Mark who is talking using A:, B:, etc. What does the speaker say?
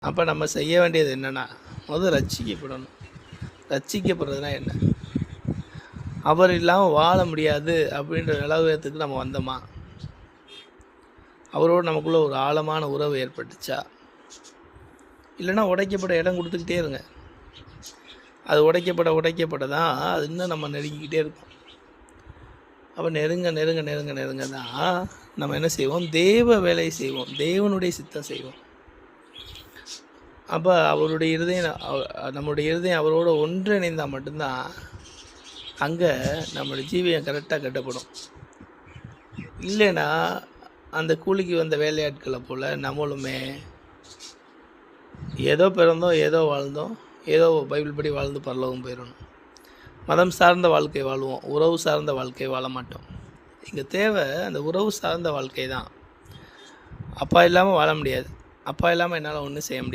A: அப்போ நம்ம செய்ய வேண்டியது என்னென்னா, முதல்ல ரட்சிக்கப்படணும். ரட்சிக்கப்படுறதுனா என்ன? அவர் இல்லாமல் வாழ முடியாது அப்படின்ற நிலவரத்துக்கு நம்ம வந்தோமா? அவரோடு நமக்குள்ளே ஒரு ஆழமான உறவு ஏற்பட்டுச்சா? இல்லைன்னா உடைக்கப்பட இடம் கொடுத்துக்கிட்டே இருங்க. அது உடைக்கப்பட தான் அது இன்னும் நம்ம நெருங்கிக்கிட்டே இருக்கும். அப்போ நெருங்க தான் நம்ம என்ன செய்வோம்? தேவ வேலை செய்வோம், தேவனுடைய சித்தம் செய்வோம். அப்போ அவருடைய இருதயம் நம்மளுடைய இருதயம் அவரோட ஒன்றிணைந்தால் மட்டும்தான் அங்கே நம்மளுடைய ஜீவியம் கரெக்டாக கட்டப்படும். இல்லைன்னா அந்த கூலிக்கு வந்த வேலையாட்களை போல் நம்மளுமே ஏதோ பிறந்தோம், ஏதோ வாழ்ந்தோம், ஏதோ பைபிள் படி வாழ்ந்து பரலோகம் போயிடணும். மதம் சார்ந்த வாழ்க்கை வாழ்வோம், உறவு சார்ந்த வாழ்க்கை வாழ மாட்டோம். இங்கே தேவை அந்த உறவு சார்ந்த வாழ்க்கை தான். அப்பா இல்லாமல் வாழ முடியாது. அப்பா இல்லாமல் என்னால் ஒன்றும் செய்ய முடியாது.